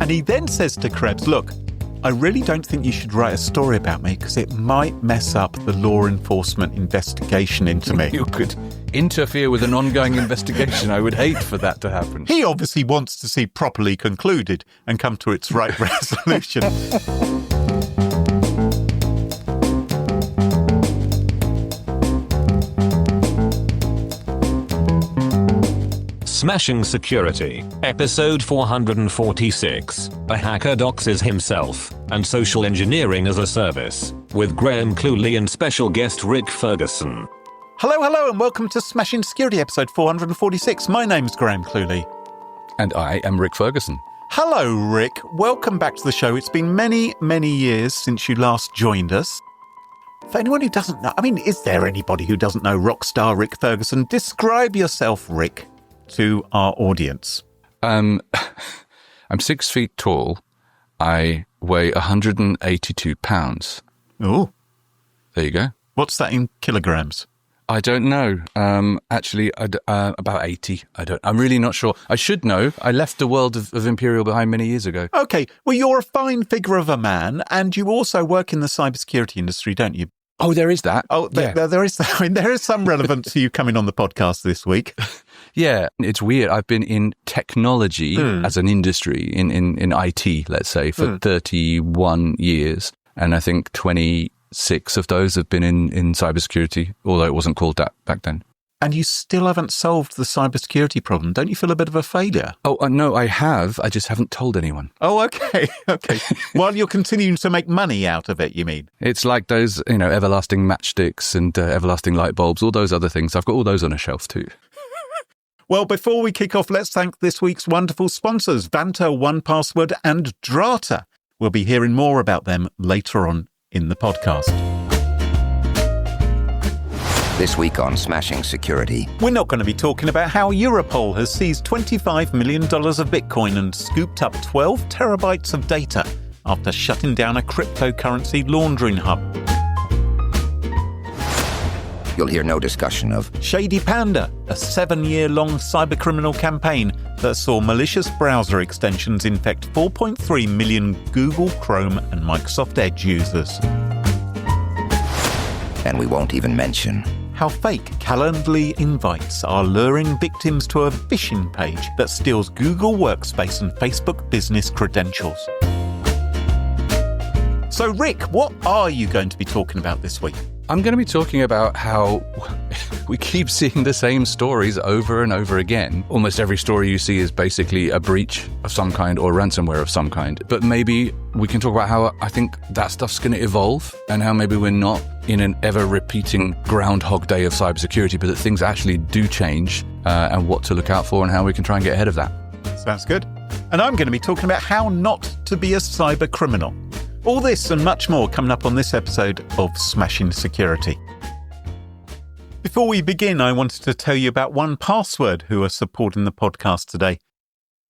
And he then says to Krebs, look, I really don't think you should write a story about me because it might mess up the law enforcement investigation into me. You could interfere with an ongoing investigation. I would hate for that to happen. He obviously wants to see properly concluded and come to its right resolution. Smashing Security, episode 446, a hacker doxes himself, and social engineering as a service, with Graham Cluley and special guest Rik Ferguson. Hello, and welcome to Smashing Security, episode 446. My name's Graham Cluley. And I am Rik Ferguson. Hello, Rik. Welcome back to the show. It's been many, many years since you last joined us. For anyone who doesn't know, is there anybody who doesn't know rock star Rik Ferguson? Describe yourself, Rik, to our audience. I'm 6 feet tall. I weigh 182 pounds. Oh. There you go. What's that in kilograms? I don't know. Actually, about 80. I'm really not sure. I should know. I left the world of Imperial behind many years ago. Okay. Well, you're a fine figure of a man, and you also work in the cybersecurity industry, don't you? Oh, there is that. Oh, there is that. There is some relevance to you coming on the podcast this week. Yeah, it's weird. I've been in technology as an industry, in IT, let's say, for 31 years. And I think 26 of those have been in cybersecurity, although it wasn't called that back then. And you still haven't solved the cybersecurity problem. Don't you feel a bit of a failure? Oh, no, I have. I just haven't told anyone. Oh, okay. While you're continuing to make money out of it, you mean? It's like those, everlasting matchsticks and everlasting light bulbs, all those other things. I've got all those on a shelf too. Well, before we kick off, let's thank this week's wonderful sponsors, Vanta, 1Password and Drata. We'll be hearing more about them later on in the podcast. This week on Smashing Security, we're not going to be talking about how Europol has seized $25 million of Bitcoin and scooped up 12 terabytes of data after shutting down a cryptocurrency laundering hub. you'll hear no discussion of ShadyPanda, a 7-year-long cybercriminal campaign that saw malicious browser extensions infect 4.3 million Google Chrome and Microsoft Edge users. And we won't even mention how fake Calendly invites are luring victims to a phishing page that steals Google Workspace and Facebook business credentials. So, Rik, what are you going to be talking about this week? I'm going to be talking about how we keep seeing the same stories over and over again. Almost every story you see is basically a breach of some kind or ransomware of some kind. But maybe we can talk about how I think that stuff's going to evolve and how maybe we're not in an ever-repeating Groundhog Day of cybersecurity, but that things actually do change and what to look out for and how we can try and get ahead of that. Sounds good. And I'm going to be talking about how not to be a cyber criminal. All this and much more coming up on this episode of Smashing Security. Before we begin, I wanted to tell you about 1Password, who are supporting the podcast today.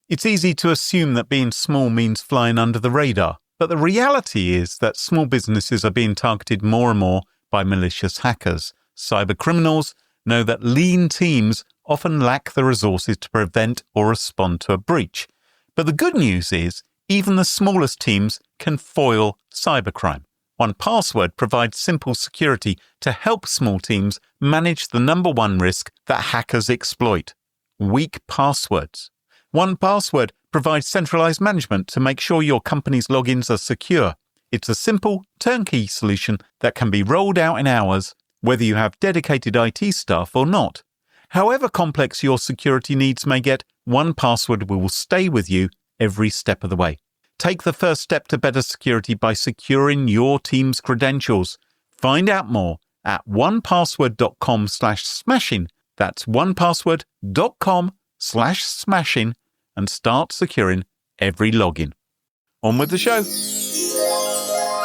It's easy to assume that being small means flying under the radar, but the reality is that small businesses are being targeted more and more by malicious hackers. Cyber criminals know that lean teams often lack the resources to prevent or respond to a breach. But the good news is, even the smallest teams can foil cybercrime. 1Password provides simple security to help small teams manage the number one risk that hackers exploit: weak passwords. 1Password provides centralized management to make sure your company's logins are secure. It's a simple, turnkey solution that can be rolled out in hours, whether you have dedicated IT staff or not. However complex your security needs may get, 1Password will stay with you every step of the way. Take the first step to better security by securing your team's credentials. Find out more at onepassword.com/smashing. That's onepassword.com/smashing and start securing every login. On with the show.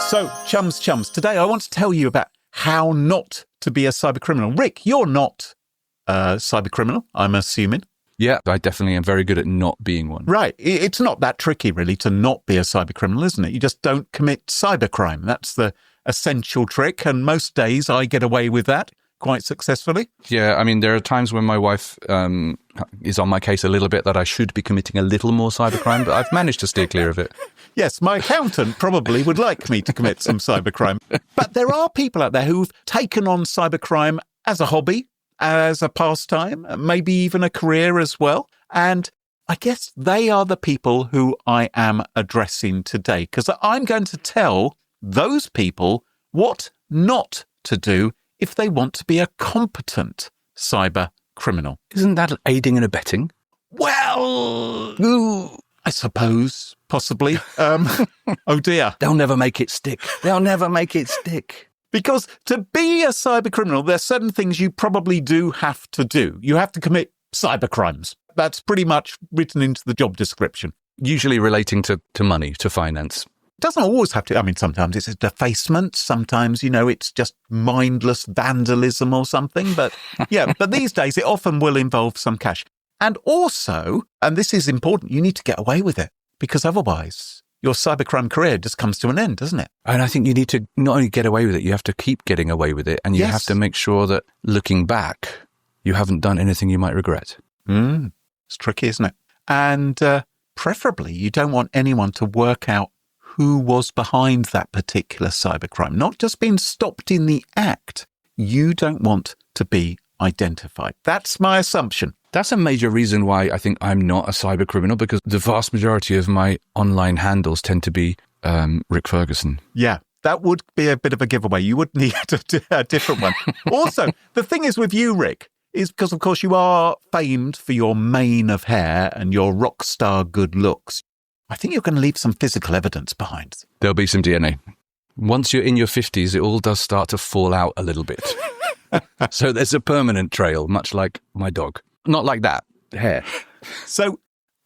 So, chums, today I want to tell you about how not to be a cyber criminal. Rik, you're not a cyber criminal, I'm assuming. Yeah, I definitely am very good at not being one. Right. It's not that tricky, really, to not be a cyber criminal, isn't it? You just don't commit cybercrime. That's the essential trick, and most days I get away with that. quite successfully. Yeah, I mean, there are times when my wife is on my case a little bit that I should be committing a little more cybercrime, but I've managed to steer clear of it. Yes, my accountant probably would like me to commit some cybercrime. But there are people out there who've taken on cybercrime as a hobby, as a pastime, maybe even a career as well. And I guess they are the people who I am addressing today, because I'm going to tell those people what not to do if they want to be a competent cyber criminal. Isn't that aiding and abetting? Well, I suppose, possibly. Oh dear. They'll never make it stick. They'll never make it stick. Because to be a cyber criminal, there's certain things you probably do have to do. You have to commit cyber crimes. That's pretty much written into the job description. Usually relating to money, to finance. Doesn't always have to. I mean, sometimes it's a defacement. Sometimes, it's just mindless vandalism or something. But yeah, but these days it often will involve some cash. And also, and this is important, you need to get away with it, because otherwise your cybercrime career just comes to an end, doesn't it? And I think you need to not only get away with it, you have to keep getting away with it. And you have to make sure that looking back, you haven't done anything you might regret. It's tricky, isn't it? And preferably, you don't want anyone to work out who was behind that particular cybercrime, not just being stopped in the act. You don't want to be identified. That's my assumption. That's a major reason why I think I'm not a cyber criminal, because the vast majority of my online handles tend to be Rik Ferguson. Yeah, that would be a bit of a giveaway. You would need a different one. Also, the thing is with you, Rik, is because, of course, you are famed for your mane of hair and your rock star good looks. I think you're going to leave some physical evidence behind. There'll be some DNA. Once you're in your 50s, it all does start to fall out a little bit. So there's a permanent trail, much like my dog. Not like that, hair. So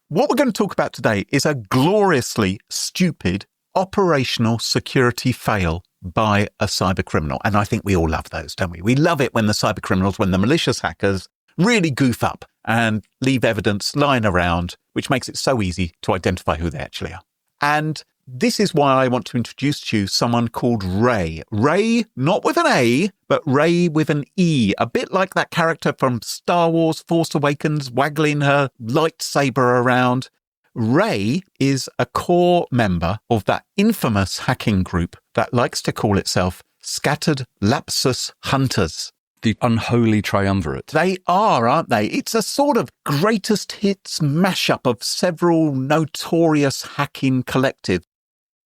what we're going to talk about today is a gloriously stupid operational security fail by a cyber criminal. And I think we all love those, don't we? We love it when the cyber criminals, when the malicious hackers really goof up and leave evidence lying around, which makes it so easy to identify who they actually are. And this is why I want to introduce to you someone called Ray. Ray, not with an A, but Ray with an E. A bit like that character from Star Wars Force Awakens, waggling her lightsaber around. Ray is a core member of that infamous hacking group that likes to call itself Scattered Lapsus Hunters. The unholy triumvirate. They are, aren't they? It's a sort of greatest hits mashup of several notorious hacking collectives.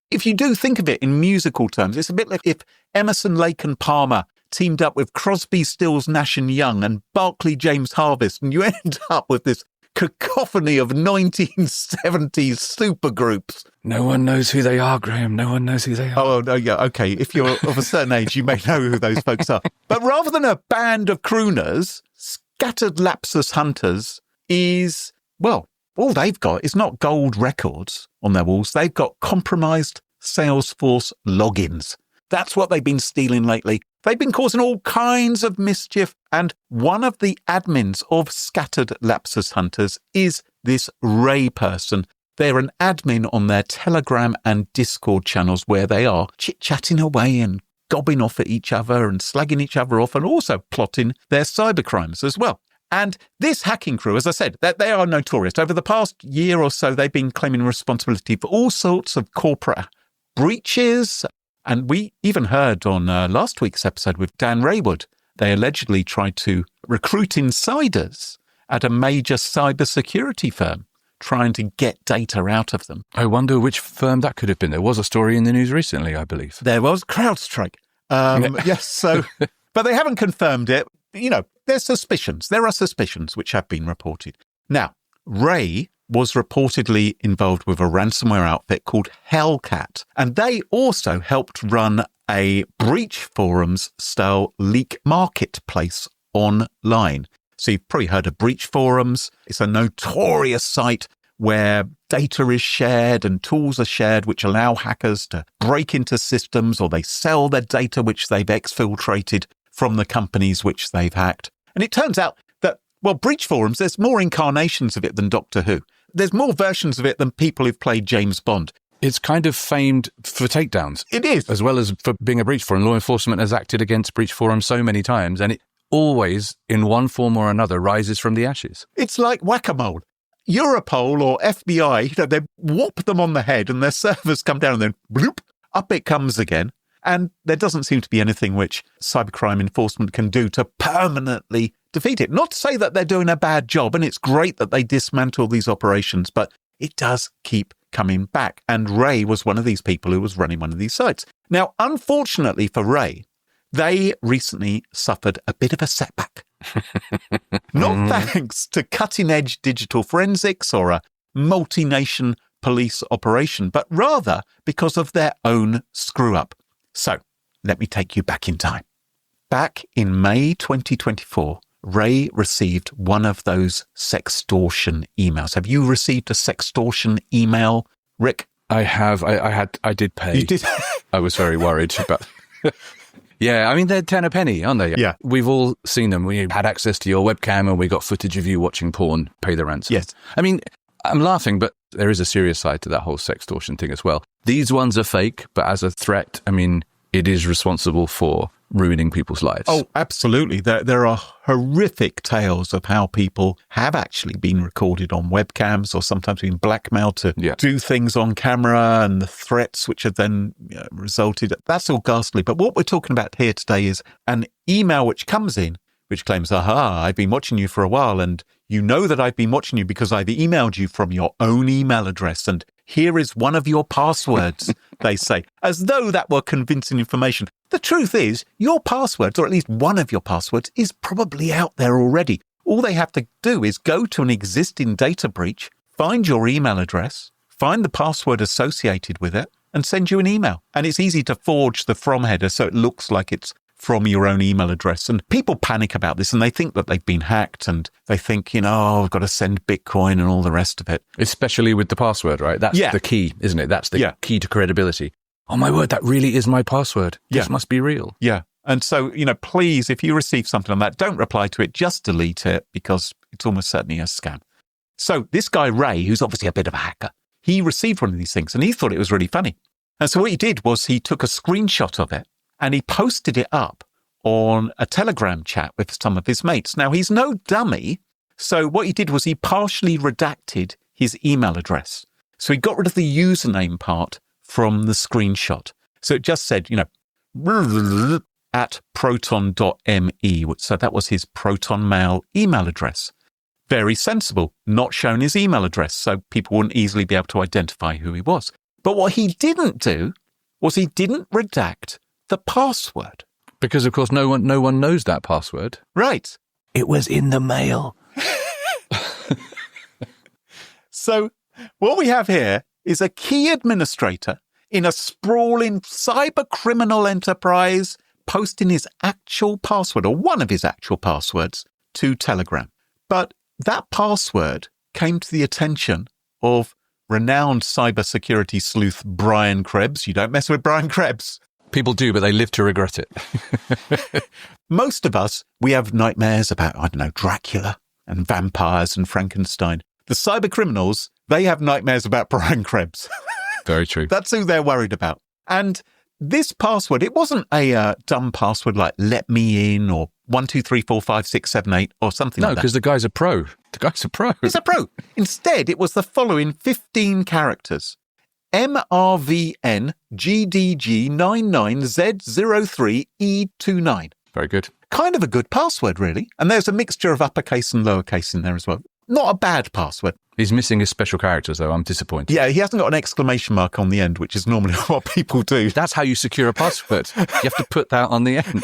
If you do think of it in musical terms, it's a bit like if Emerson, Lake and Palmer teamed up with Crosby, Stills, Nash and Young and Barclay James Harvest, and you end up with this cacophony of 1970s supergroups. No one knows who they are, Graham. No one knows who they are. Oh, no, yeah, okay. If you're of a certain age, you may know who those folks are. But rather than a band of crooners, Scattered Lapsus Hunters is, well, all they've got is not gold records on their walls. They've got compromised Salesforce logins. That's what they've been stealing lately. They've been causing all kinds of mischief. And one of the admins of Scattered Lapsus Hunters is this Ray person. They're an admin on their Telegram and Discord channels where they are chit-chatting away and gobbing off at each other and slagging each other off and also plotting their cybercrimes as well. And this hacking crew, as I said, they are notorious. Over the past year or so, they've been claiming responsibility for all sorts of corporate breaches. And we even heard on last week's episode with Dan Raywood, they allegedly tried to recruit insiders at a major cybersecurity firm, trying to get data out of them. I wonder which firm that could have been. There was a story in the news recently, I believe. There was CrowdStrike. Yes, so, but they haven't confirmed it. You know, there's suspicions. There are suspicions which have been reported. Now, Ray was reportedly involved with a ransomware outfit called Hellcat, and they also helped run a breach forums style leak marketplace online. So you've probably heard of breach forums. It's a notorious site where data is shared and tools are shared which allow hackers to break into systems, or they sell their data which they've exfiltrated from the companies which they've hacked. And it turns out that, well, breach forums, there's more incarnations of it than Doctor Who. There's more versions of it than people who've played James Bond. It's kind of famed for takedowns. It is. As well as for being a breach forum. Law enforcement has acted against breach forums so many times, and always, in one form or another, rises from the ashes. It's like whack-a-mole. Europol or FBI, they whop them on the head and their servers come down and then bloop, up it comes again. And there doesn't seem to be anything which cybercrime enforcement can do to permanently defeat it. Not to say that they're doing a bad job, and it's great that they dismantle these operations, but it does keep coming back. And Ray was one of these people who was running one of these sites. Now, unfortunately for Ray, they recently suffered a bit of a setback. Not thanks to cutting-edge digital forensics or a multi-nation police operation, but rather because of their own screw-up. So, let me take you back in time. Back in May 2024, Ray received one of those sextortion emails. Have you received a sextortion email, Rik? I have. I did pay. You did? I was very worried about... Yeah, I mean, they're 10 a penny, aren't they? Yeah. We've all seen them. We had access to your webcam and we got footage of you watching porn, pay the ransom. Yes. I mean, I'm laughing, but there is a serious side to that whole sextortion thing as well. These ones are fake, but as a threat, I mean, it is responsible for ruining people's lives. Oh, absolutely. There are horrific tales of how people have actually been recorded on webcams or sometimes been blackmailed to do things on camera, and the threats which have then resulted. That's all ghastly. But what we're talking about here today is an email which comes in, which claims, aha, I've been watching you for a while, and you know that I've been watching you because I've emailed you from your own email address, and here is one of your passwords, they say, as though that were convincing information. The truth is, your passwords, or at least one of your passwords, is probably out there already. All they have to do is go to an existing data breach, find your email address, find the password associated with it, and send you an email. And it's easy to forge the from header so it looks like it's from your own email address. And people panic about this and they think that they've been hacked, and they think, oh, I've got to send Bitcoin and all the rest of it. Especially with the password, right? That's the key, isn't it? That's the key to credibility. Oh my word, that really is my password. This must be real. Yeah. And so, please, if you receive something on that, don't reply to it, just delete it, because it's almost certainly a scam. So this guy, Ray, who's obviously a bit of a hacker, he received one of these things and he thought it was really funny. And so what he did was he took a screenshot of it and he posted it up on a Telegram chat with some of his mates. Now, he's no dummy. So what he did was he partially redacted his email address. So he got rid of the username part from the screenshot. So it just said, at proton.me. So that was his Proton Mail email address. Very sensible, not shown his email address, so people wouldn't easily be able to identify who he was. But what he didn't do was he didn't redact the password. Because, of course, no one knows that password. Right. It was in the mail. So what we have here is a key administrator in a sprawling cybercriminal enterprise posting his actual password, or one of his actual passwords, to Telegram. But that password came to the attention of renowned cybersecurity sleuth Brian Krebs. You don't mess with Brian Krebs. People do, but they live to regret it. Most of us, we have nightmares about, Dracula and vampires and Frankenstein. The cybercriminals, they have nightmares about Brian Krebs. Very true. That's who they're worried about. And this password, it wasn't a dumb password like let me in or 1234567 or something like that. No, because the guy's a pro. He's a pro. Instead, it was the following 15 characters. MRVN GDG99Z03E29. Very good. Kind of a good password, really. And there's a mixture of uppercase and lowercase in there as well. Not a bad password. He's missing his special characters, though. I'm disappointed. Yeah, he hasn't got an exclamation mark on the end, which is normally what people do. That's how you secure a password. You have to put that on the end.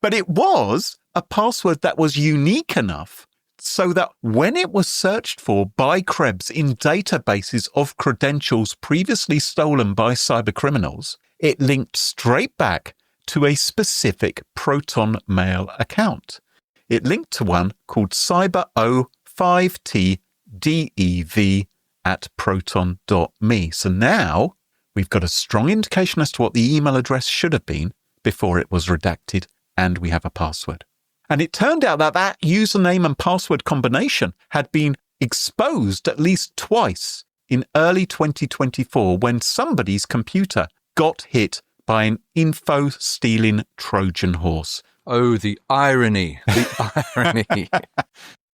But it was a password that was unique enough so that when it was searched for by Krebs in databases of credentials previously stolen by cybercriminals, it linked straight back to a specific Proton Mail account. It linked to one called cyber05tdev@proton.me. So now we've got a strong indication as to what the email address should have been before it was redacted, and we have a password. And it turned out that that username and password combination had been exposed at least twice in early 2024 when somebody's computer got hit by an info-stealing Trojan horse. Oh, the irony. The irony.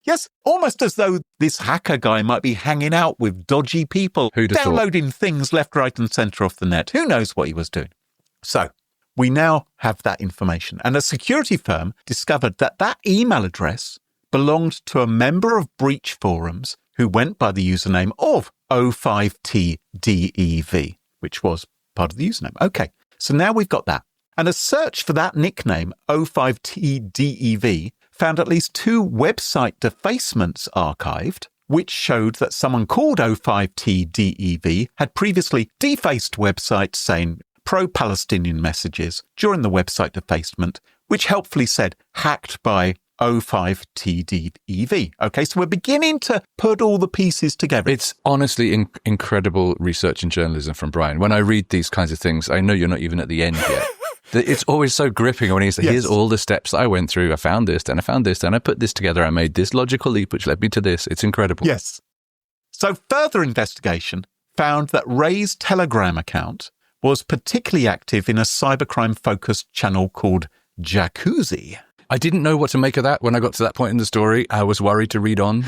Yes, almost as though this hacker guy might be hanging out with dodgy people, Who'd have downloading things left, right and centre off the net. Who knows what he was doing? So we now have that information. And a security firm discovered that that email address belonged to a member of breach forums who went by the username of O5TDEV, which was part of the username. Okay, so now we've got that. And a search for that nickname, O5TDEV, found at least 2 website defacements archived, which showed that someone called O5TDEV had previously defaced websites saying pro-Palestinian messages during the website defacement, which helpfully said hacked by O5TDEV. Okay, so we're beginning to put all the pieces together. It's honestly incredible research and journalism from Brian. When I read these kinds of things, I know you're not even at the end yet. It's always so gripping when he's like, here's all the steps that I went through. I found this, and I found this, and I put this together. I made this logical leap, which led me to this. It's incredible. Yes. So further investigation found that Ray's Telegram account was particularly active in a cybercrime-focused channel called Jacuzzi. I didn't know what to make of that when I got to that point in the story. I was worried to read on.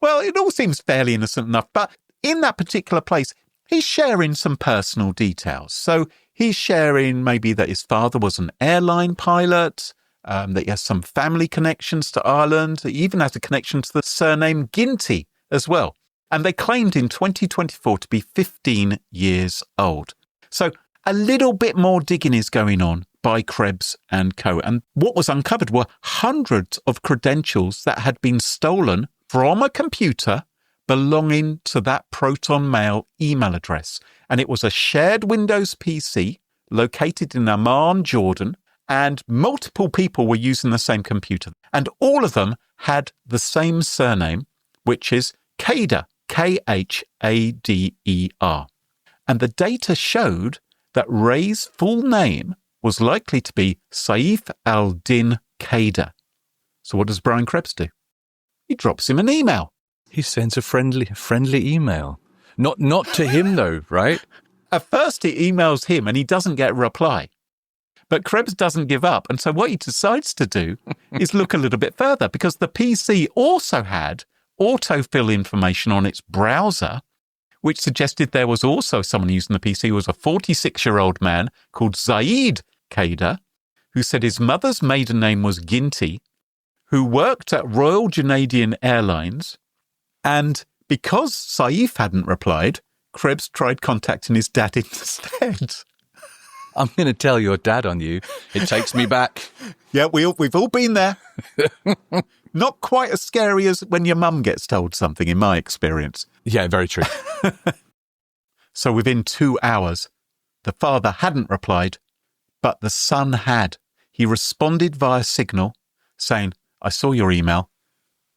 Well, it all seems fairly innocent enough, but in that particular place, he's sharing some personal details. So he's sharing maybe that his father was an airline pilot, that he has some family connections to Ireland. He even has a connection to the surname Ginty as well. And they claimed in 2024 to be 15 years old. So a little bit more digging is going on by Krebs and co. And what was uncovered were hundreds of credentials that had been stolen from a computer belonging to that Proton Mail email address. And it was a shared Windows PC located in Amman, Jordan, and multiple people were using the same computer. And all of them had the same surname, which is Khader, Khader. And the data showed that Ray's full name was likely to be Saif al-Din Khader. So what does Brian Krebs do? He drops him an email. He sends a friendly email. Not to him, though, right? At first, he emails him and he doesn't get a reply. But Krebs doesn't give up. And so what he decides to do is look a little bit further, because the PC also had autofill information on its browser, which suggested there was also someone using the PC who was a 46-year-old man called Zaid Khader, who said his mother's maiden name was Ginty, who worked at Royal Canadian Airlines. And because Saif hadn't replied, Krebs tried contacting his dad instead. I'm going to tell your dad on you. It takes me back. Yeah, we've all been there. Not quite as scary as when your mum gets told something, in my experience. Yeah, very true. So within 2 hours, the father hadn't replied, but the son had. He responded via Signal, saying, I saw your email.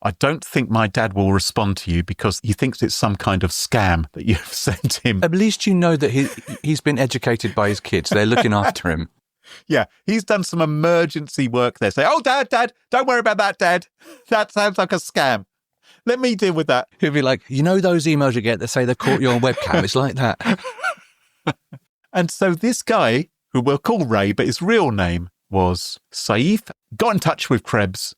I don't think my dad will respond to you because he thinks it's some kind of scam that you've sent him. At least you know that he's been educated by his kids. They're looking after him. Yeah, he's done some emergency work there. Say, oh, Dad, don't worry about that, Dad. That sounds like a scam. Let me deal with that. He'll be like, you know those emails you get that say they caught you on webcam? It's like that. And so this guy, who we'll call Ray, but his real name was Saif, got in touch with Krebs.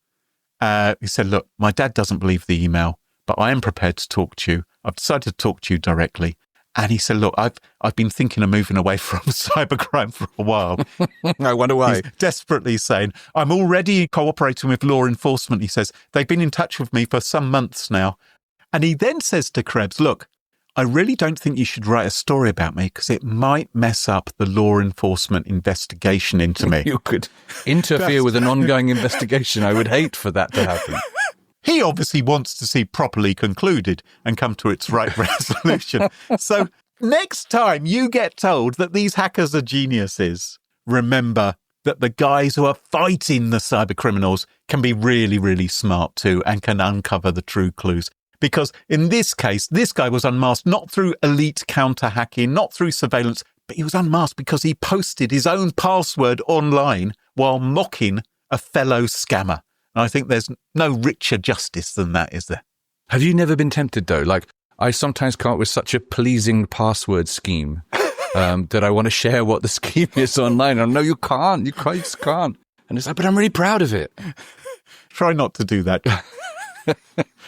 He said, look, my dad doesn't believe the email, but I am prepared to talk to you. I've decided to talk to you directly. And he said, look, I've been thinking of moving away from cybercrime for a while. I wonder why. He's desperately saying, I'm already cooperating with law enforcement. He says, they've been in touch with me for some months now. And he then says to Krebs, look, I really don't think you should write a story about me because it might mess up the law enforcement investigation into me. You could interfere with an ongoing investigation. I would hate for that to happen. He obviously wants to see properly concluded and come to its right resolution. So next time you get told that these hackers are geniuses, remember that the guys who are fighting the cyber criminals can be really, really smart too and can uncover the true clues. Because in this case, this guy was unmasked not through elite counter-hacking, not through surveillance, but he was unmasked because he posted his own password online while mocking a fellow scammer. And I think there's no richer justice than that, is there? Have you never been tempted, though? Like, I sometimes come up with such a pleasing password scheme that I want to share what the scheme is online. I know you can't. You just can't. And it's like, but I'm really proud of it. Try not to do that.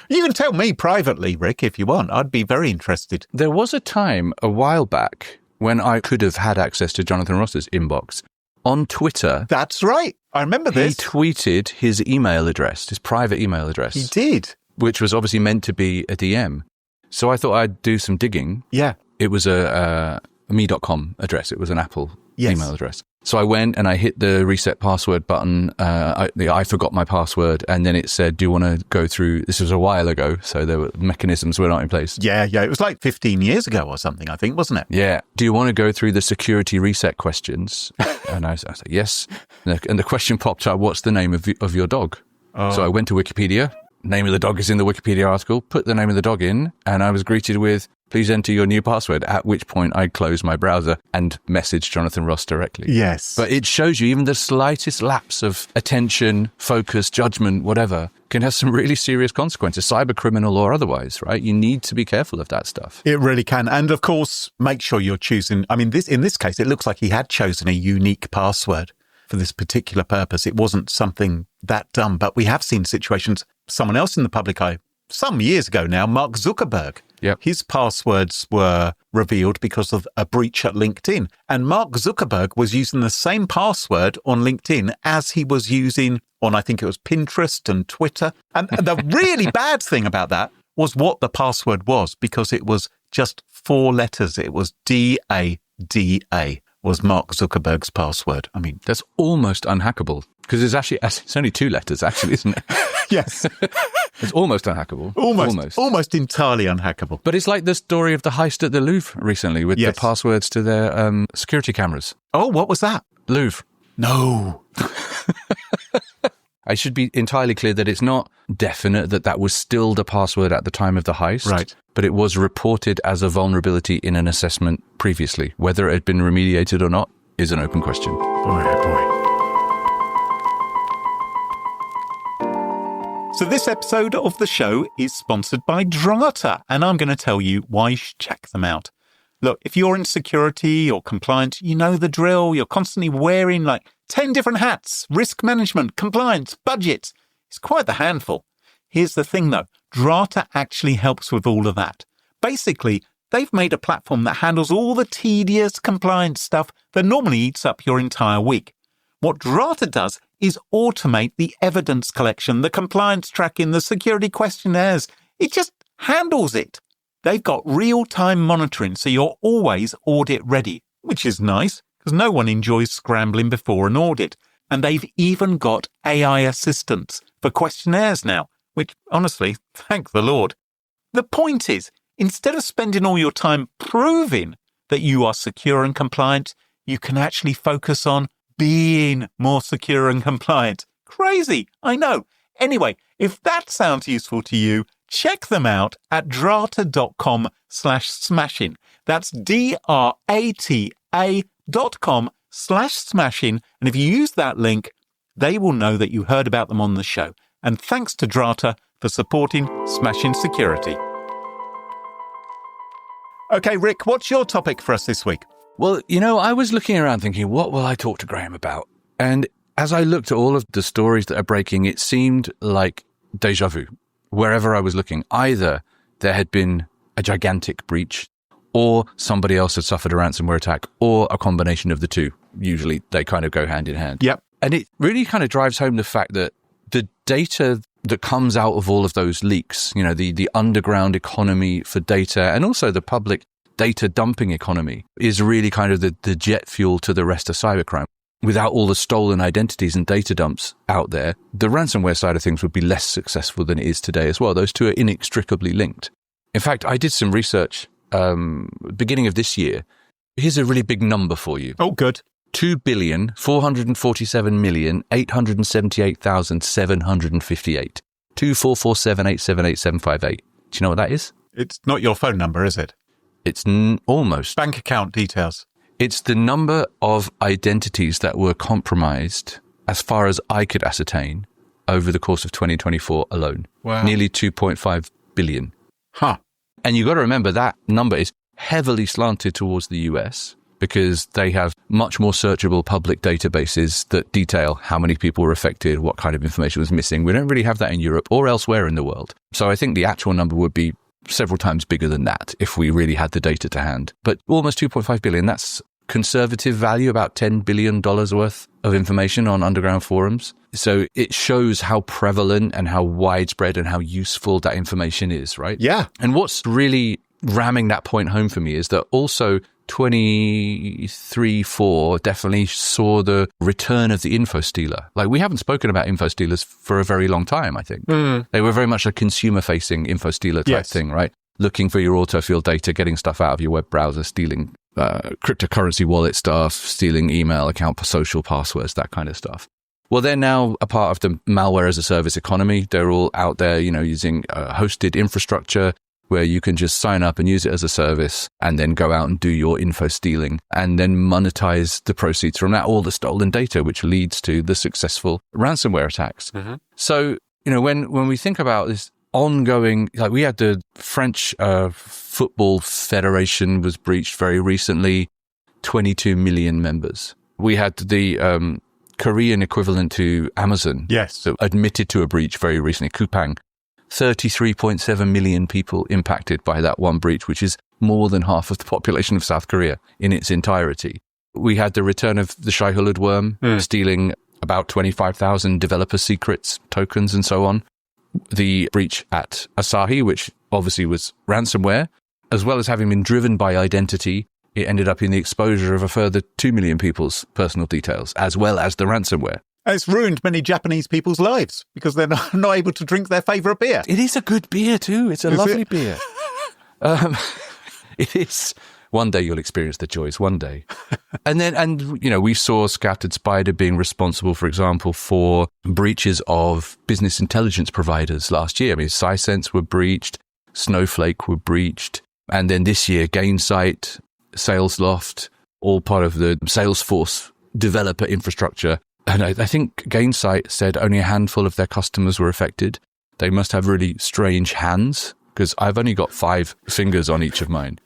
You can tell me privately, Rik, if you want. I'd be very interested. There was a time a while back when I could have had access to Jonathan Ross's inbox on Twitter. That's right. I remember this. He tweeted his email address, his private email address. He did. Which was obviously meant to be a DM. So I thought I'd do some digging. Yeah. It was a me.com address. It was an Apple email address. So I went and I hit the reset password button. I forgot my password, and then it said, do you want to go through... This was a while ago, so there were mechanisms were not in place. Yeah. It was like 15 years ago or something, I think, wasn't it? Yeah. Do you want to go through the security reset questions? And I said, yes. And the question popped up, what's the name of your dog? Oh. So I went to Wikipedia. Name of the dog is in the Wikipedia article. Put the name of the dog in, and I was greeted with, please enter your new password, at which point I closed my browser and messaged Jonathan Ross directly. Yes. But it shows you even the slightest lapse of attention, focus, judgment, whatever, can have some really serious consequences, cybercriminal or otherwise, right? You need to be careful of that stuff. It really can. And of course, make sure you're choosing, in this case, it looks like he had chosen a unique password for this particular purpose. It wasn't something that dumb, but we have seen situations, someone else in the public eye, some years ago now, Mark Zuckerberg. Yep. His passwords were revealed because of a breach at LinkedIn. And Mark Zuckerberg was using the same password on LinkedIn as he was using on, I think it was Pinterest and Twitter. And the really bad thing about that was what the password was, because it was just 4 letters. It was DADA was Mark Zuckerberg's password. That's almost unhackable, because it's only 2 letters, actually, isn't it? Yes. It's almost unhackable. Almost entirely unhackable. But it's like the story of the heist at the Louvre recently with the passwords to their security cameras. Oh, what was that? Louvre. No. I should be entirely clear that it's not definite that was still the password at the time of the heist. Right. But it was reported as a vulnerability in an assessment previously. Whether it had been remediated or not is an open question. Boy, oh boy. So this episode of the show is sponsored by Drata, and I'm going to tell you why you should check them out. Look, if you're in security or compliance, you know the drill. You're constantly wearing like 10 different hats: risk management, compliance, budgets. It's quite the handful. Here's the thing though, Drata actually helps with all of that. Basically, they've made a platform that handles all the tedious compliance stuff that normally eats up your entire week. What Drata does is automate the evidence collection, the compliance tracking, the security questionnaires. It just handles it. They've got real-time monitoring, so you're always audit ready, which is nice because no one enjoys scrambling before an audit. And they've even got AI assistants for questionnaires now, which, honestly, thank the Lord. The point is, instead of spending all your time proving that you are secure and compliant, you can actually focus on being more secure and compliant. Crazy, I know. Anyway, if that sounds useful to you, check them out at drata.com/smashing. That's drata.com/smashing. And if you use that link, they will know that you heard about them on the show. And thanks to Drata for supporting Smashing Security. Okay, Rik, what's your topic for us this week? Well, I was looking around thinking, what will I talk to Graham about? And as I looked at all of the stories that are breaking, it seemed like déjà vu. Wherever I was looking, either there had been a gigantic breach, or somebody else had suffered a ransomware attack, or a combination of the two. Usually they kind of go hand in hand. Yep. And it really kind of drives home the fact that the data that comes out of all of those leaks, the underground economy for data, and also the public data dumping economy, is really kind of the jet fuel to the rest of cybercrime. Without all the stolen identities and data dumps out there, the ransomware side of things would be less successful than it is today as well. Those two are inextricably linked. In fact, I did some research beginning of this year. Here's a really big number for you. Oh, good. 2,447,878,758. 24478787858. Do you know what that is? It's not your phone number, is it? It's almost. Bank account details. It's the number of identities that were compromised, as far as I could ascertain, over the course of 2024 alone. Wow. Nearly 2.5 billion. Huh. And you've got to remember that number is heavily slanted towards the US. because they have much more searchable public databases that detail how many people were affected, what kind of information was missing. We don't really have that in Europe or elsewhere in the world. So I think the actual number would be several times bigger than that if we really had the data to hand. But almost 2.5 billion, that's conservative value, about $10 billion worth of information on underground forums. So it shows how prevalent and how widespread and how useful that information is, right? Yeah. And what's really ramming that point home for me is that also 23-4 definitely saw the return of the info stealer. Like, we haven't spoken about info stealers for a very long time, I think. They were very much a consumer-facing info stealer type thing, right? Looking for your autofill data, getting stuff out of your web browser, stealing cryptocurrency wallet stuff, stealing email account social passwords, that kind of stuff. Well, they're now a part of the malware as a service economy. They're all out there, using hosted infrastructure where you can just sign up and use it as a service and then go out and do your info stealing and then monetize the proceeds from that, all the stolen data, which leads to the successful ransomware attacks. So, when we think about this ongoing, like, we had the French Football Federation was breached very recently, 22 million members. We had the Korean equivalent to Amazon. Yes. So admitted to a breach very recently, Coupang. 33.7 million people impacted by that one breach, which is more than half of the population of South Korea in its entirety. We had the return of the Shai-Hulud worm, stealing about 25,000 developer secrets, tokens, and so on. The breach at Asahi, which obviously was ransomware, as well as having been driven by identity, it ended up in the exposure of a further 2 million people's personal details, as well as the ransomware. It's ruined many Japanese people's lives because they're not able to drink their favourite beer. It is a good beer too. It's a lovely beer. It is. One day you'll experience the joys, one day. We saw Scattered Spider being responsible, for example, for breaches of business intelligence providers last year. I mean, Sisense were breached, Snowflake were breached, and then this year, Gainsight, Salesloft, all part of the Salesforce developer infrastructure. And I think Gainsight said only a handful of their customers were affected. They must have really strange hands, because I've only got 5 fingers on each of mine.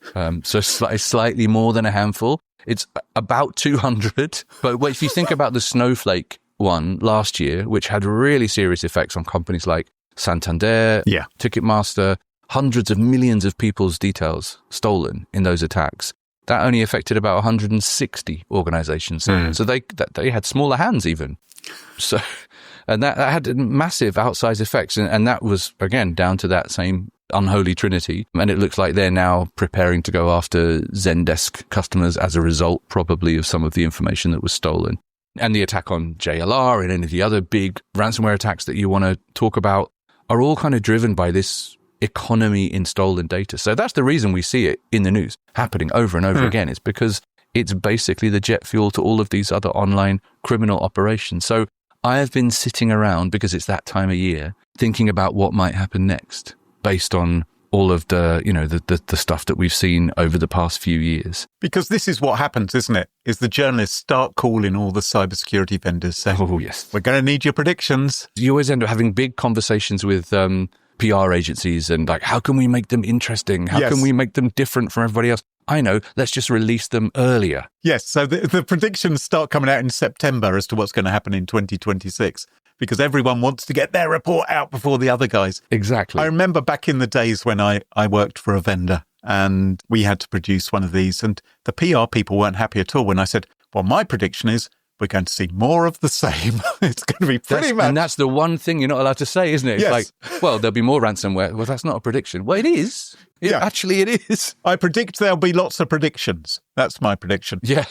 So slightly more than a handful. It's about 200. But if you think about the Snowflake one last year, which had really serious effects on companies like Santander, Ticketmaster, hundreds of millions of people's details stolen in those attacks. That only affected about 160 organizations. So they had smaller hands even. So, and that had massive outsized effects. And that was, again, down to that same unholy trinity. And it looks like they're now preparing to go after Zendesk customers as a result, probably, of some of the information that was stolen. And the attack on JLR and any of the other big ransomware attacks that you want to talk about are all kind of driven by this economy in stolen data. So that's the reason we see it in the news happening over and over again. It's because it's basically the jet fuel to all of these other online criminal operations. So I have been sitting around, because it's that time of year, thinking about what might happen next based on all of the, the stuff that we've seen over the past few years. Because this is what happens, isn't it? Is the journalists start calling all the cybersecurity vendors saying, oh, yes, we're going to need your predictions. You always end up having big conversations with PR agencies and like, how can we make them interesting? How can we make them different from everybody else? I know, let's just release them earlier. Yes, so the predictions start coming out in September as to what's going to happen in 2026 because everyone wants to get their report out before the other guys. Exactly. I remember back in the days when I worked for a vendor and we had to produce one of these and the PR people weren't happy at all when I said, well, my prediction is we're going to see more of the same. It's going to be pretty much. And that's the one thing you're not allowed to say, isn't it? It's like, well, there'll be more ransomware. Well, that's not a prediction. Well, it is. Actually, it is. I predict there'll be lots of predictions. That's my prediction. Yeah.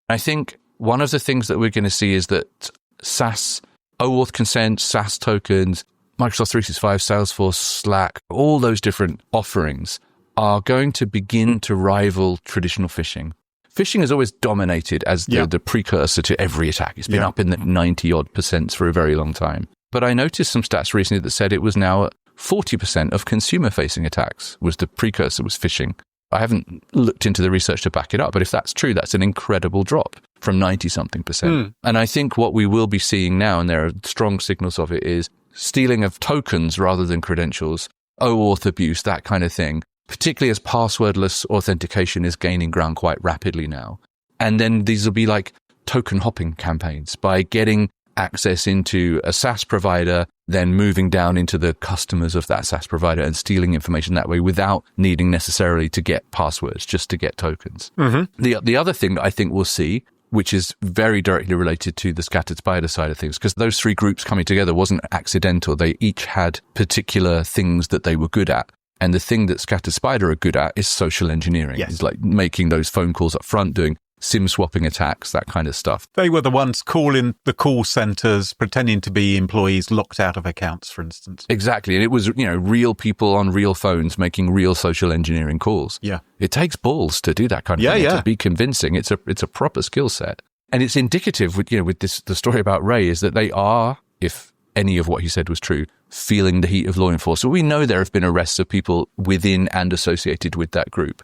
I think one of the things that we're going to see is that SaaS, OAuth consent, SaaS tokens, Microsoft 365, Salesforce, Slack, all those different offerings are going to begin to rival traditional phishing. Phishing has always dominated as the precursor to every attack. It's been up in the 90-odd% for a very long time. But I noticed some stats recently that said it was now 40% of consumer-facing attacks was the precursor, was phishing. I haven't looked into the research to back it up, but if that's true, that's an incredible drop from 90-something%. And I think what we will be seeing now, and there are strong signals of it, is stealing of tokens rather than credentials, OAuth abuse, that kind of thing. Particularly as passwordless authentication is gaining ground quite rapidly now. And then these will be like token hopping campaigns by getting access into a SaaS provider, then moving down into the customers of that SaaS provider and stealing information that way without needing necessarily to get passwords, just to get tokens. The other thing that I think we'll see, which is very directly related to the scattered spider side of things, because those three groups coming together wasn't accidental. They each had particular things that they were good at. And the thing that scattered spider are good at is social engineering. Yes. It's like making those phone calls up front, doing SIM swapping attacks, that kind of stuff. They were the ones calling the call centers, pretending to be employees locked out of accounts, for instance. Exactly. And it was, real people on real phones making real social engineering calls. Yeah. It takes balls to do that kind of thing. To be convincing. It's a proper skill set. And it's indicative with the story about Ray is that they are, if any of what he said was true, feeling the heat of law enforcement. We know there have been arrests of people within and associated with that group.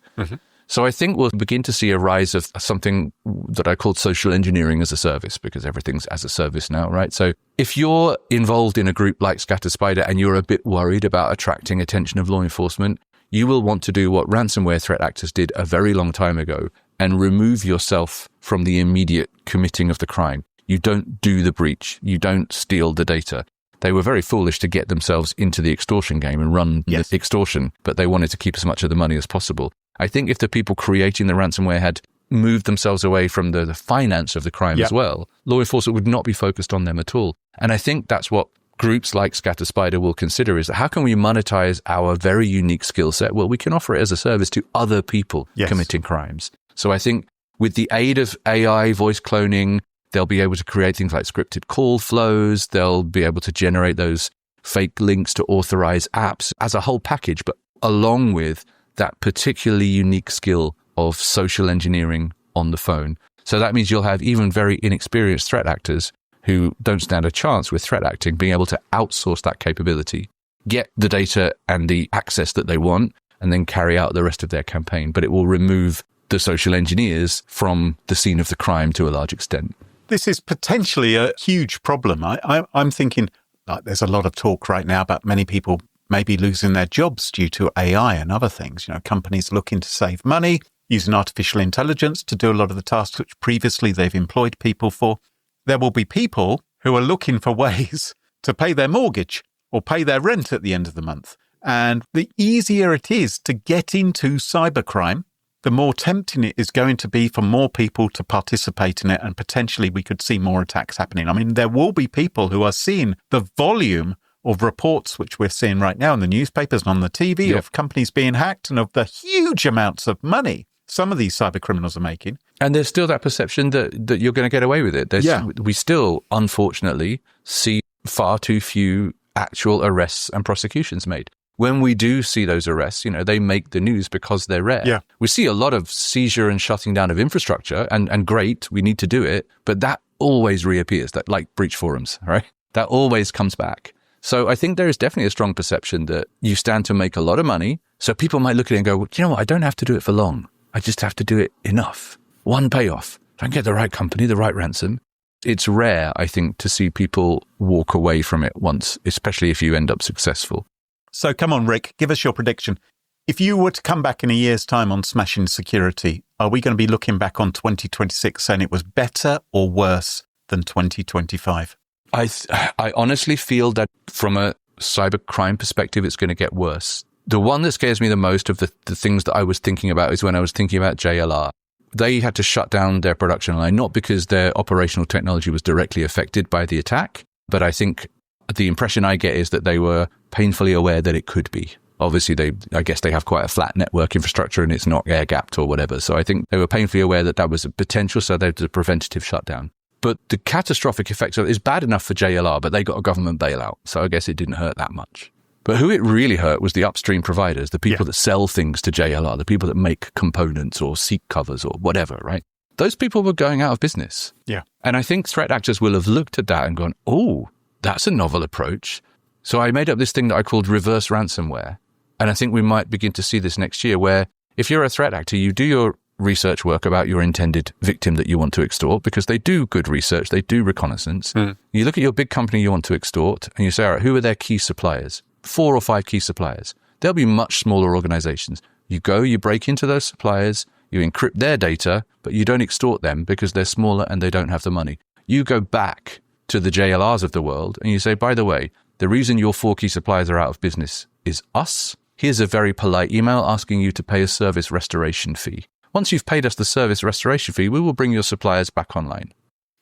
So I think we'll begin to see a rise of something that I called social engineering as a service, because everything's as a service now, right? So if you're involved in a group like Scatter Spider and you're a bit worried about attracting attention of law enforcement, you will want to do what ransomware threat actors did a very long time ago and remove yourself from the immediate committing of the crime. You don't do the breach. You don't steal the data. They were very foolish to get themselves into the extortion game and run the extortion, but they wanted to keep as much of the money as possible. I think if the people creating the ransomware had moved themselves away from the finance of the crime as well, law enforcement would not be focused on them at all. And I think that's what groups like Scatter Spider will consider, is that how can we monetize our very unique skill set? Well, we can offer it as a service to other people committing crimes. So I think with the aid of AI, voice cloning, they'll be able to create things like scripted call flows. They'll be able to generate those fake links to authorize apps as a whole package, but along with that particularly unique skill of social engineering on the phone. So that means you'll have even very inexperienced threat actors who don't stand a chance with threat acting being able to outsource that capability, get the data and the access that they want, and then carry out the rest of their campaign. But it will remove the social engineers from the scene of the crime to a large extent. This is potentially a huge problem. I'm thinking, like, there's a lot of talk right now about many people maybe losing their jobs due to AI and other things. Companies looking to save money, using artificial intelligence to do a lot of the tasks which previously they've employed people for. There will be people who are looking for ways to pay their mortgage or pay their rent at the end of the month. And the easier it is to get into cybercrime, the more tempting it is going to be for more people to participate in it, and potentially we could see more attacks happening. I mean, there will be people who are seeing the volume of reports which we're seeing right now in the newspapers and on the TV of companies being hacked and of the huge amounts of money some of these cyber criminals are making. And there's still that perception that you're going to get away with it. We still, unfortunately, see far too few actual arrests and prosecutions made. When we do see those arrests, they make the news because they're rare. Yeah. We see a lot of seizure and shutting down of infrastructure, and great, we need to do it, but that always reappears, that like breach forums, right? That always comes back. So I think there is definitely a strong perception that you stand to make a lot of money. So people might look at it and go, well, you know what? I don't have to do it for long. I just have to do it enough. One payoff. If I can get the right company, the right ransom. It's rare, I think, to see people walk away from it once, especially if you end up successful. So come on, Rik, give us your prediction. If you were to come back in a year's time on Smashing Security, are we going to be looking back on 2026 saying it was better or worse than 2025? I honestly feel that from a cybercrime perspective, it's going to get worse. The one that scares me the most of the things that I was thinking about is when I was thinking about JLR. They had to shut down their production line, not because their operational technology was directly affected by the attack, but I think the impression I get is that they were painfully aware that it could be. Obviously, I guess they have quite a flat network infrastructure and it's not air-gapped or whatever. So I think they were painfully aware that was a potential, so they did a preventative shutdown. But the catastrophic effects of it is bad enough for JLR, but they got a government bailout. So I guess it didn't hurt that much. But who it really hurt was the upstream providers, the people that sell things to JLR, the people that make components or seat covers or whatever, right? Those people were going out of business. Yeah. And I think threat actors will have looked at that and gone, oh, that's a novel approach. So I made up this thing that I called reverse ransomware. And I think we might begin to see this next year, where if you're a threat actor, you do your research work about your intended victim that you want to extort, because they do good research, they do reconnaissance. You look at your big company you want to extort and you say, all right, who are their key suppliers? 4 or 5 key suppliers. They'll be much smaller organizations. You go, you break into those suppliers, You encrypt their data, but you don't extort them because they're smaller and they don't have the money. You go back to the JLRs of the world and you say, by the way, the reason your 4 key suppliers are out of business is us. Here's a very polite email asking you to pay a service restoration fee. Once you've paid us the service restoration fee, we will bring your suppliers back online.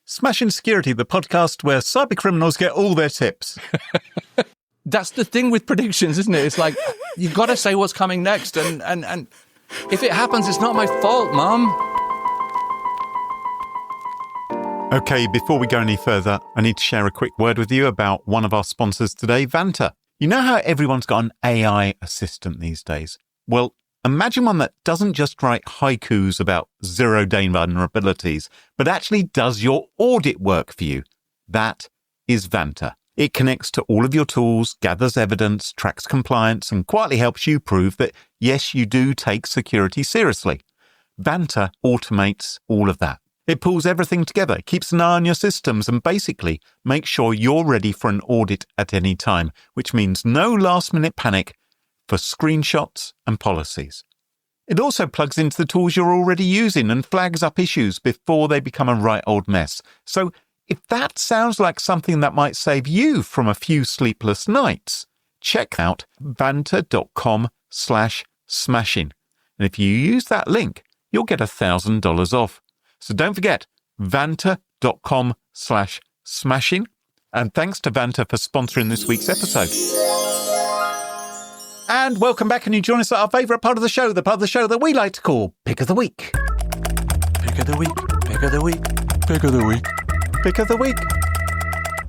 Smashing Security, the podcast where cybercriminals get all their tips. That's the thing with predictions, isn't it? It's like, you've got to say what's coming next. And if it happens, it's not my fault, Mum. Okay, before we go any further, I need to share a quick word with you about one of our sponsors today, Vanta. You know how everyone's got an AI assistant these days? Well, imagine one that doesn't just write haikus about zero-day vulnerabilities, but actually does your audit work for you. That is Vanta. It connects to all of your tools, gathers evidence, tracks compliance, and quietly helps you prove that, yes, you do take security seriously. Vanta automates all of that. It pulls everything together, keeps an eye on your systems, and basically makes sure you're ready for an audit at any time, which means no last-minute panic for screenshots and policies. It also plugs into the tools you're already using and flags up issues before they become a right old mess. So if that sounds like something that might save you from a few sleepless nights, check out vanta.com/smashing. And if you use that link, you'll get $1,000 off. So don't forget, vanta.com/smashing. And thanks to Vanta for sponsoring this week's episode. And welcome back, and you join us at our favourite part of the show, the part of the show that we like to call Pick of the Week. Pick of the week, pick of the week, pick of the week. Pick of the Week.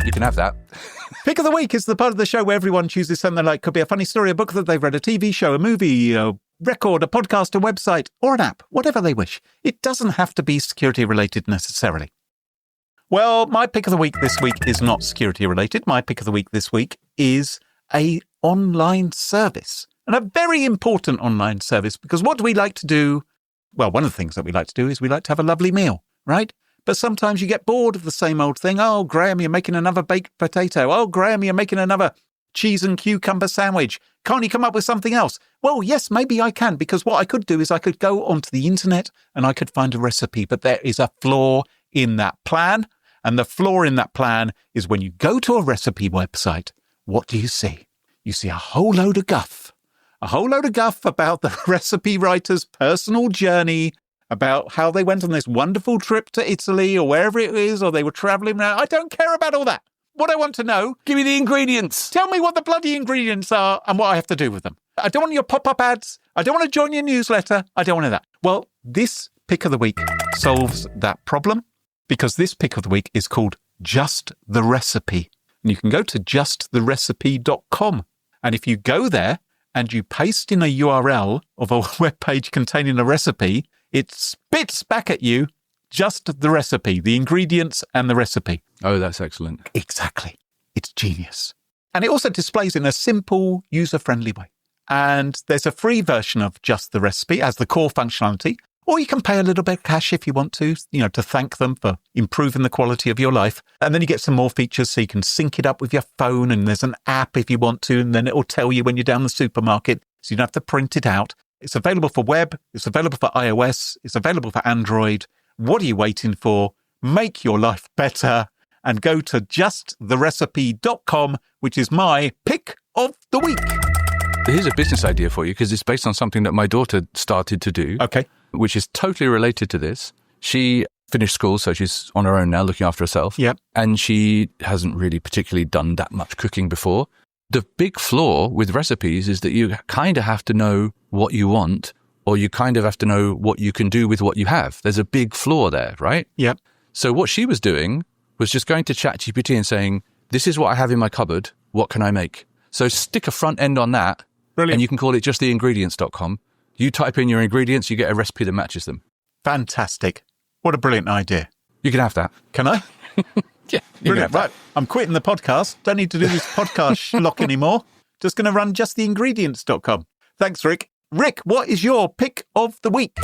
You can have that. Pick of the Week is the part of the show where everyone chooses something like, could be a funny story, a book that they've read, a TV show, a movie, a record, a podcast, a website, or an app, whatever they wish. It doesn't have to be security related necessarily. Well, my Pick of the Week this week is not security related. My Pick of the Week this week is a online service, and a very important online service, because what do we like to do? Well, one of the things that we like to do is we like to have a lovely meal, right? But sometimes you get bored of the same old thing. Oh, Graham, you're making another baked potato. Oh, Graham, you're making another cheese and cucumber sandwich. Can't you come up with something else? Well, yes, maybe I can, because what I could do is I could go onto the internet and I could find a recipe, but there is a flaw in that plan. And the flaw in that plan is when you go to a recipe website, what do you see? You see a whole load of guff. A whole load of guff about the recipe writer's personal journey, about how they went on this wonderful trip to Italy or wherever it is, or they were traveling around. I don't care about all that. What I want to know, Give me the ingredients. tell me what the bloody ingredients are and what I have to do with them. I don't want your pop-up ads. I don't want to join your newsletter. I don't want that. Well, this Pick of the Week solves that problem, because this Pick of the Week is called Just the Recipe. And you can go to justtherecipe.com. And if you go there and you paste in a URL of a web page containing a recipe, it spits back at you just the recipe, the ingredients and the recipe. Oh, that's excellent. Exactly. It's genius. And it also displays in a simple, user-friendly way. And there's a free version of Just the Recipe as the core functionality, or you can pay a little bit of cash if you want to thank them for improving the quality of your life. And then you get some more features, so you can sync it up with your phone, and there's an app if you want to, and then it will tell you when you're down the supermarket, so you don't have to print it out. It's available for web, it's available for iOS, it's available for Android. What are you waiting for? Make your life better and go to justtherecipe.com, which is my Pick of the Week. Here's a business idea for you, because it's based on something that my daughter started to do. Okay. Which is totally related to this. She finished school, so she's on her own now, looking after herself. Yep. And she hasn't really particularly done that much cooking before. The big flaw with recipes is that you kind of have to know what you want, or you kind of have to know what you can do with what you have. There's a big flaw there, right? Yep. So what she was doing was just going to ChatGPT and saying, this is what I have in my cupboard. What can I make? So stick a front end on that. Brilliant. And you can call it justttheingredients.com. You type in your ingredients, you get a recipe that matches them. Fantastic. What a brilliant idea. You can have that. Can I? Yeah. Brilliant. Right. I'm quitting the podcast. Don't need to do this podcast schlock anymore. Just going to run justttheingredients.com. Thanks, Rik. Rik, what is your Pick of the Week?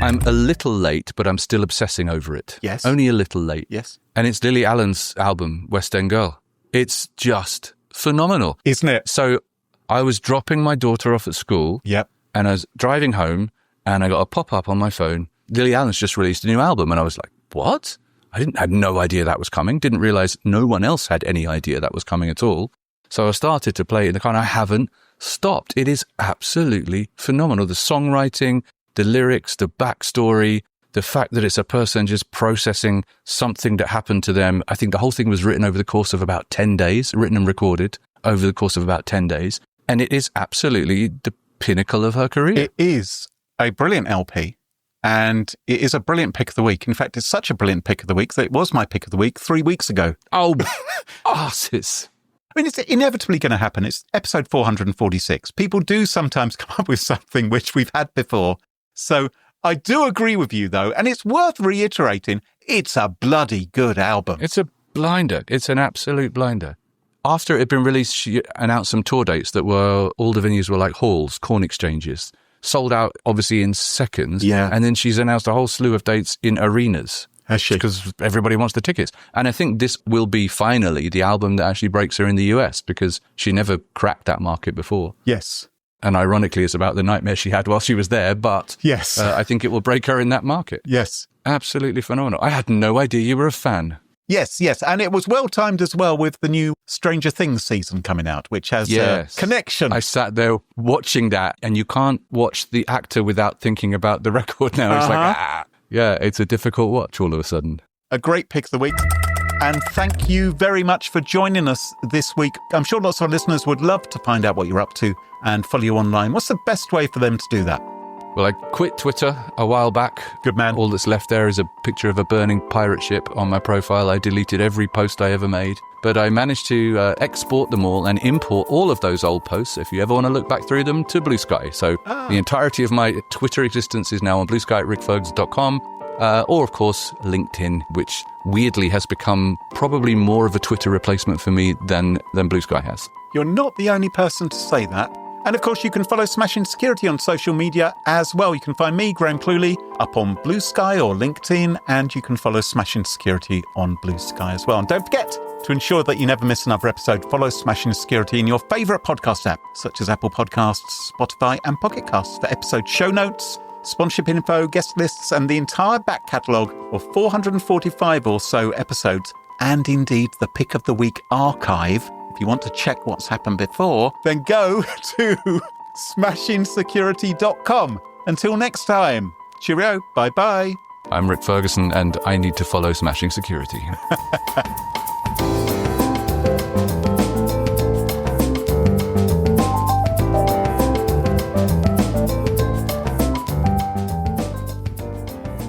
I'm a little late, but I'm still obsessing over it. Yes. Only a little late. Yes. And it's Lily Allen's album, West End Girl. It's just phenomenal. Isn't it? So I was dropping my daughter off at school. Yep. And I was driving home, and I got a pop-up on my phone. Lily Allen's just released a new album. And I was like, what? I had no idea that was coming. Didn't realize no one else had any idea that was coming at all. So I started to play it in the car, and I haven't stopped. It is absolutely phenomenal. The songwriting, the lyrics, the backstory, the fact that it's a person just processing something that happened to them. I think the whole thing was written over the course of about 10 days, written and recorded over the course of about 10 days. And it is absolutely the pinnacle of her career. It is a brilliant LP, and it is a brilliant pick of the week. In fact, it's such a brilliant pick of the week that it was my pick of the week 3 weeks ago. Oh, arses. I mean, it's inevitably going to happen. It's episode 446. People do sometimes come up with something which we've had before. So I do agree with you, though, and it's worth reiterating, it's a bloody good album. It's a blinder. It's an absolute blinder. After it had been released, she announced some tour dates that were, all the venues were like halls, corn exchanges, sold out obviously in seconds. Yeah. And then she's announced a whole slew of dates in arenas. Has she? Because everybody wants the tickets. And I think this will be finally the album that actually breaks her in the US, because she never cracked that market before. Yes. And ironically, it's about the nightmare she had while she was there. But yes, I think it will break her in that market. Yes. Absolutely phenomenal. I had no idea you were a fan. Yes. And it was well timed as well with the new Stranger Things season coming out, which has a connection. I sat there watching that, and you can't watch the actor without thinking about the record now. It's like, yeah, it's a difficult watch all of a sudden. A great pick of the week. And thank you very much for joining us this week. I'm sure lots of our listeners would love to find out what you're up to and follow you online. What's the best way for them to do that? Well, I quit Twitter a while back. Good man. All that's left there is a picture of a burning pirate ship on my profile. I deleted every post I ever made. But I managed to export them all and import all of those old posts, if you ever want to look back through them, to Blue Sky. So the entirety of my Twitter existence is now on Blue Sky at rikferguson.com. Or, of course, LinkedIn, which weirdly has become probably more of a Twitter replacement for me than Blue Sky has. You're not the only person to say that. And, of course, you can follow Smashing Security on social media as well. You can find me, Graham Cluley, up on Blue Sky or LinkedIn, and you can follow Smashing Security on Blue Sky as well. And don't forget, to ensure that you never miss another episode, follow Smashing Security in your favourite podcast app, such as Apple Podcasts, Spotify and Pocket Casts, for episode show notes, sponsorship info, guest lists, and the entire back catalogue of 445 or so episodes, and indeed the Pick of the Week archive. If you want to check what's happened before, then go to smashingsecurity.com. Until next time, cheerio, bye-bye. I'm Rik Ferguson, and I need to follow Smashing Security.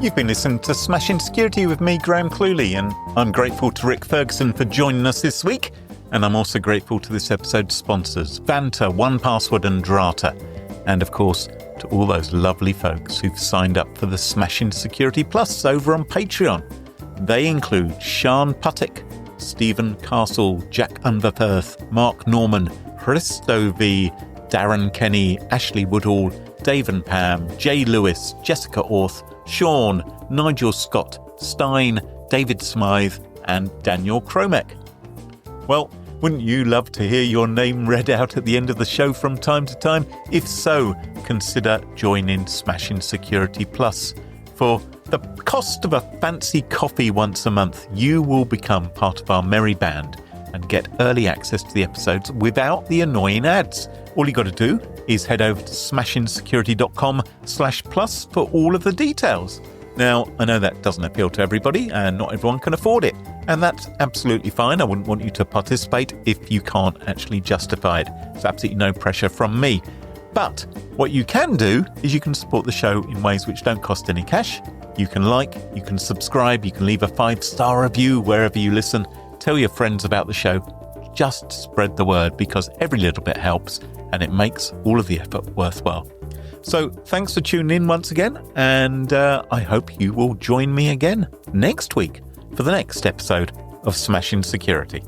You've been listening to Smashing Security with me, Graham Cluley, and I'm grateful to Rik Ferguson for joining us this week. And I'm also grateful to this episode's sponsors, Vanta, 1Password and Drata. And of course, to all those lovely folks who've signed up for the Smashing Security Plus over on Patreon. They include Sean Puttick, Stephen Castle, Jack Unverperth, Mark Norman, Christo V, Darren Kenny, Ashley Woodall, Dave and Pam, Jay Lewis, Jessica Orth, Sean, Nigel Scott, Stein, David Smythe, and Daniel Kromek. Well, wouldn't you love to hear your name read out at the end of the show from time to time? If so, consider joining Smashing Security Plus. For the cost of a fancy coffee once a month, you will become part of our merry band and get early access to the episodes without the annoying ads. All you got to do is head over to smashingsecurity.com/plus for all of the details. Now, I know that doesn't appeal to everybody and not everyone can afford it. And that's absolutely fine. I wouldn't want you to participate if you can't actually justify it. There's absolutely no pressure from me. But what you can do is you can support the show in ways which don't cost any cash. You can like, you can subscribe, you can leave a 5-star review wherever you listen. Tell your friends about the show. Just spread the word, because every little bit helps and it makes all of the effort worthwhile. So thanks for tuning in once again, and I hope you will join me again next week for the next episode of Smashing Security.